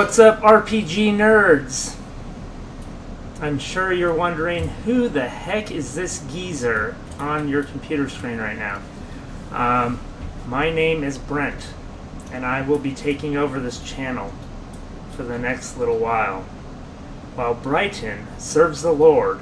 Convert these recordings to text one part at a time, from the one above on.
What's up, RPG nerds? I'm sure you're wondering, who the heck is this geezer on your computer screen right now? My name is Brent, and I will be taking over this channel for the next little while Brighton serves the Lord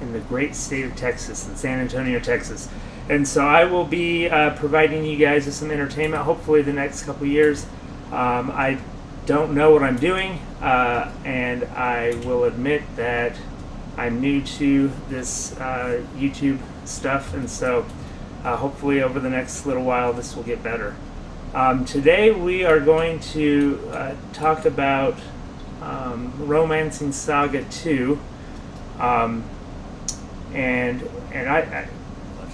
in the great state of Texas, in San Antonio, Texas. And so I will be providing you guys with some entertainment, hopefully the next couple years. I don't know what I'm doing, and I will admit that I'm new to this YouTube stuff, and so hopefully over the next little while this will get better. Today we are going to talk about Romancing SaGa 2, and I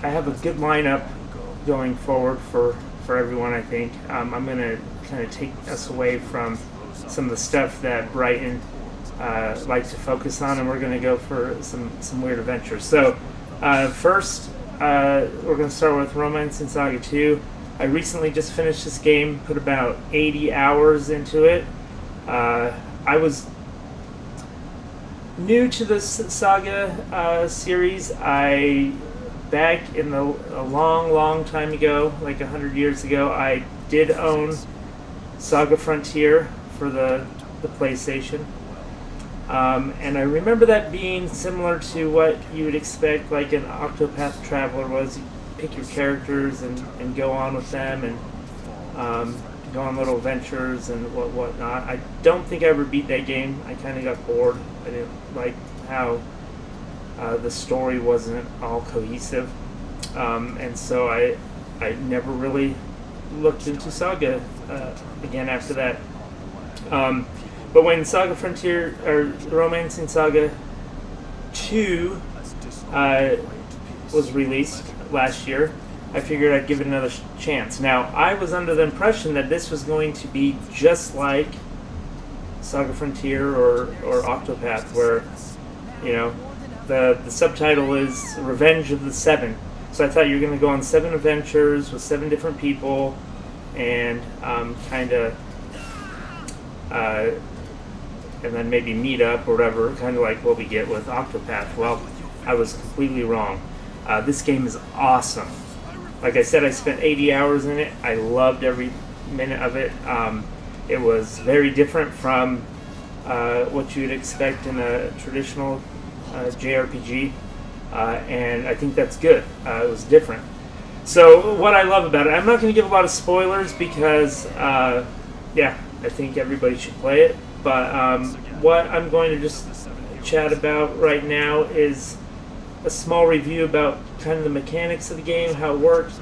have a good lineup going forward for everyone, I think. I'm going to kind of take us away from some of the stuff that Brighton like to focus on, and we're going to go for some weird adventures. So first, we're going to start with Romancing SaGa 2. I recently just finished this game, put about 80 hours into it. I was new to the Saga series. Back in a long time ago, like 100 years ago, I did own Saga Frontier for the PlayStation. And I remember that being similar to what you would expect, like an Octopath Traveler was. You pick your characters and go on with them, and go on little adventures and whatnot. I don't think I ever beat that game. I kind of got bored. I didn't like how the story wasn't all cohesive, and so I never really looked into Saga again after that. But when Saga Frontier, or Romancing SaGa 2 was released last year, I figured I'd give it another chance. Now, I was under the impression that this was going to be just like Saga Frontier or Octopath, where, you know, the subtitle is Revenge of the Seven. So I thought you were going to go on 7 adventures with 7 different people, and and then maybe meet up or whatever, kind of like what we get with Octopath. Well, I was completely wrong. This game is awesome. Like I said, I spent 80 hours in it. I loved every minute of it. It was very different from what you'd expect in a traditional JRPG, and I think that's good. It was different. So what I love about it, I'm not going to give a lot of spoilers because, yeah, I think everybody should play it. But what I'm going to just chat about right now is a small review about kind of the mechanics of the game, how it works,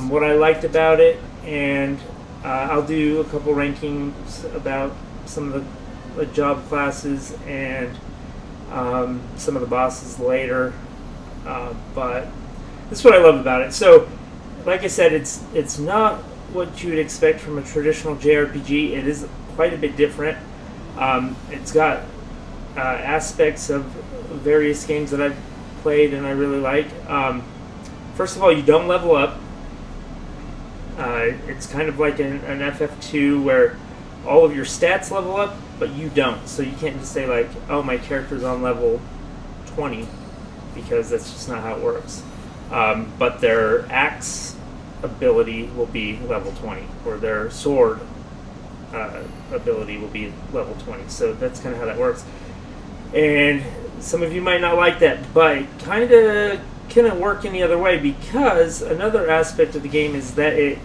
what I liked about it, and I'll do a couple rankings about some of the job classes and some of the bosses later. But this is what I love about it. So, like I said, it's not what you would expect from a traditional JRPG. It is quite a bit different. It's got aspects of various games that I've played and I really like. First of all, you don't level up. It's kind of like an FF2 where all of your stats level up, but you don't. So you can't just say like, oh, my character's on level 20, because that's just not how it works. But their axe ability will be level 20, or their sword ability will be level 20. So that's kind of how that works. And some of you might not like that, but it kind of couldn't work any other way, because another aspect of the game is that it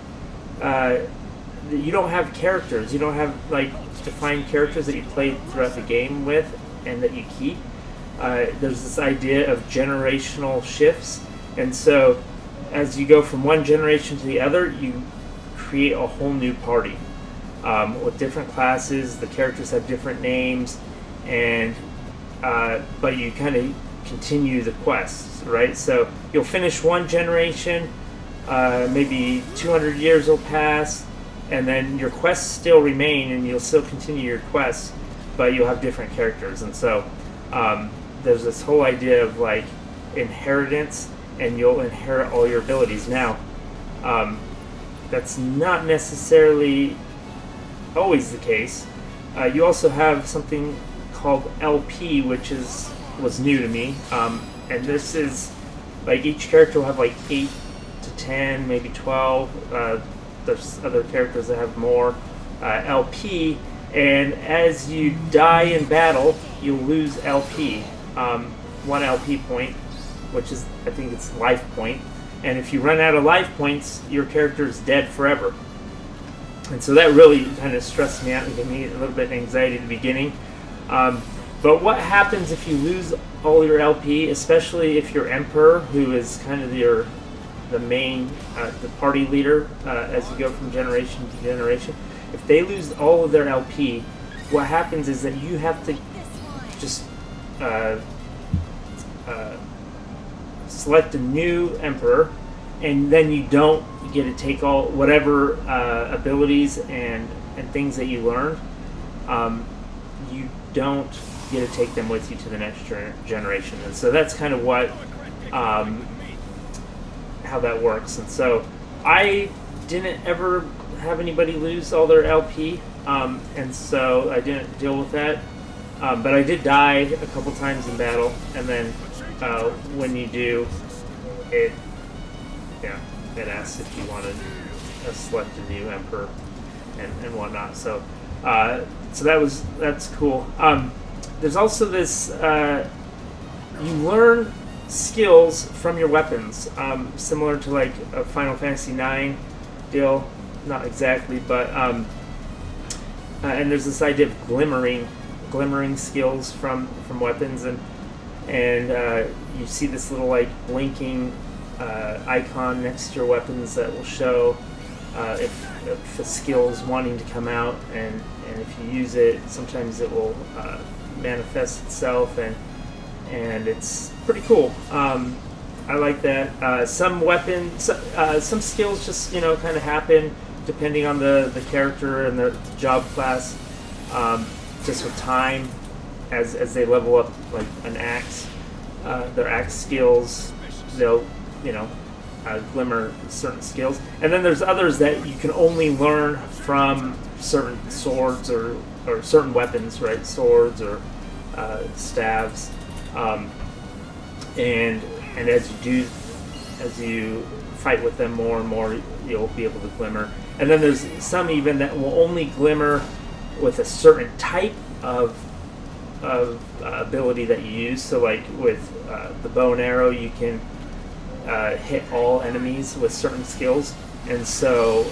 you don't have characters. You don't have like defined characters that you play throughout the game with and that you keep. There's this idea of generational shifts, and so as you go from one generation to the other, you create a whole new party with different classes. The characters have different names, and but you kind of continue the quests, right? So you'll finish one generation, maybe 200 years will pass, and then your quests still remain, and you'll still continue your quests, but you'll have different characters. And so there's this whole idea of like inheritance, and you'll inherit all your abilities. Now, that's not necessarily always the case, You also have something called LP, which was new to me, and this is like each character will have like 8 to 10, maybe 12. There's other characters that have more LP, and as you die in battle, you'll lose LP, 1 LP point, which is, I think it's life point. And if you run out of life points, your character is dead forever. And so that really kind of stressed me out and gave me a little bit of anxiety at the beginning. But what happens if you lose all your LP, especially if you're Emperor, who is kind of the main, the party leader as you go from generation to generation? If they lose all of their LP, what happens is that you have to just select a new Emperor, and then you don't get to take all whatever abilities and things that you learned. You don't get to take them with you to the next generation, and so that's kind of what how that works. And so I didn't ever have anybody lose all their LP, and so I didn't deal with that. But I did die a couple times in battle, and then when you do, it asks if you wanted to select a new Emperor and whatnot. So that's cool. There's also this you learn skills from your weapons, similar to like a Final Fantasy IX deal, not exactly, but and there's this idea of glimmering skills from weapons, and you see this little like blinking icon next to your weapons that will show if a skill is wanting to come out, and if you use it, sometimes it will manifest itself, and it's pretty cool. I like that. Some weapons, some skills just kind of happen depending on the character and the job class, just with time as they level up, like an axe. Their axe skills, they'll glimmer certain skills, and then there's others that you can only learn from certain swords or certain weapons, right? Swords or staves, and as you fight with them more and more, you'll be able to glimmer. And then there's some even that will only glimmer with a certain type of ability that you use. So like with the bow and arrow, you can hit all enemies with certain skills, and so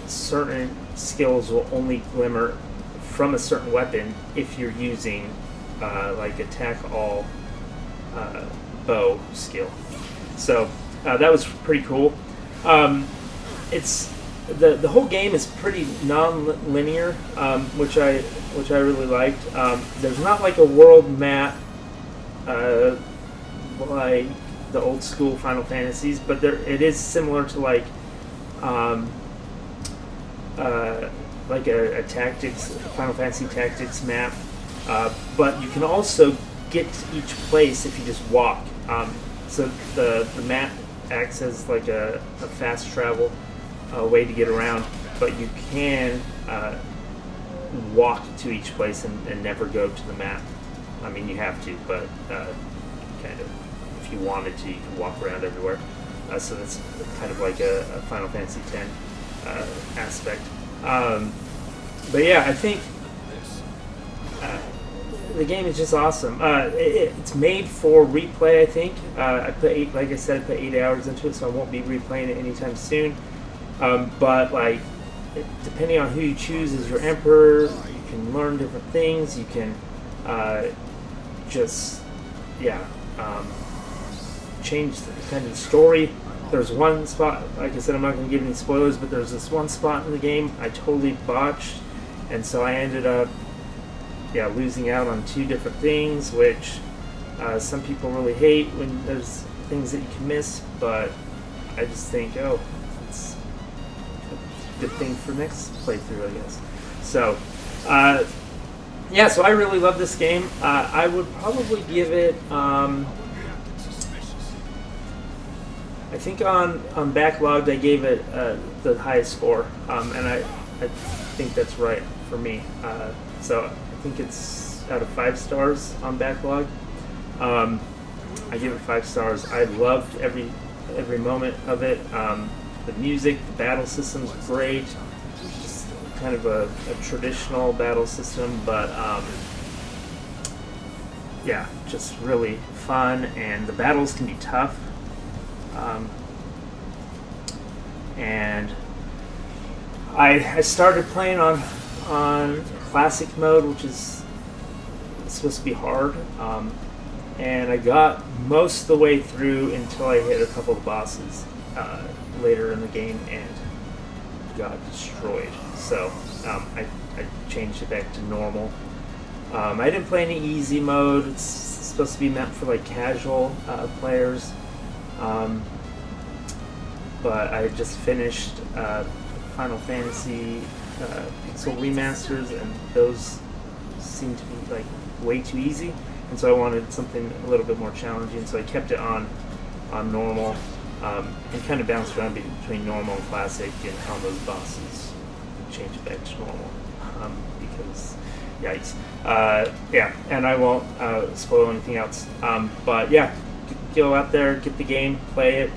certain skills will only glimmer from a certain weapon if you're using like attack all bow skill. So that was pretty cool. It's the whole game is pretty non-linear, which I really liked. There's not like a world map like the old school Final Fantasies, but it is similar to like a tactics, Final Fantasy Tactics map. But you can also get to each place if you just walk. So the map acts as like a fast travel way to get around, but you can walk to each place and never go to the map. I mean, you have to, but kind of, if you wanted to, you can walk around everywhere. So that's kind of like a Final Fantasy X aspect. But yeah, I think the game is just awesome. It's made for replay, I think. I put 8 hours into it, so I won't be replaying it anytime soon. But like, depending on who you choose as your Emperor, you can learn different things. You can change the kind of story. There's one spot, like I said, I'm not going to give any spoilers, but there's this one spot in the game I totally botched, and so I ended up losing out on 2 different things, which some people really hate when there's things that you can miss, but I just think, it's a good thing for next playthrough, I guess. So, so I really love this game. I would probably give it, I think on Backlogged I gave it the highest score, and I think that's right for me. So I think it's out of 5 stars on backlog. I give it 5 stars. I loved every moment of it. The music, the battle system's great. Just kind of a traditional battle system, but yeah, just really fun, and the battles can be tough. And I started playing on classic mode, which is supposed to be hard, and I got most of the way through until I hit a couple of bosses later in the game and got destroyed. So I changed it back to normal. I didn't play any easy mode. It's supposed to be meant for like casual players, but I just finished Final Fantasy Pixel remasters, and those seem to be like way too easy, and so I wanted something a little bit more challenging, so I kept it on normal, and kind of bounced around between normal and classic, and on those bosses change it back to normal, because yikes. Yeah, and I won't spoil anything else, but yeah, go out there, get the game, play it.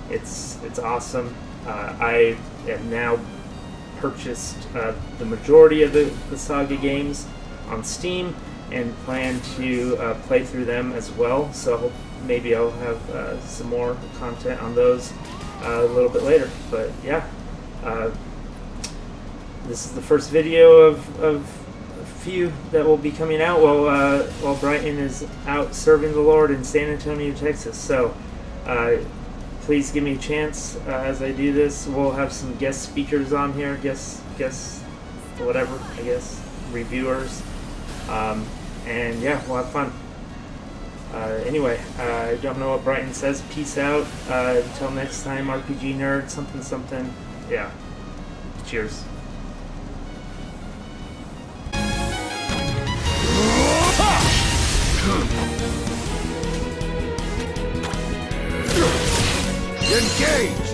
It's awesome. I have now purchased the majority of the Saga games on Steam, and plan to play through them as well. So maybe I'll have some more content on those a little bit later. But yeah, this is the first video of a few that will be coming out while Brighton is out serving the Lord in San Antonio, Texas. So please give me a chance as I do this. We'll have some guest speakers on here, guest whatever, I guess, reviewers, and yeah, we'll have fun. Anyway, I don't know what Brighton says. Peace out. Until next time, RPG nerd, something. Yeah. Cheers. Engage!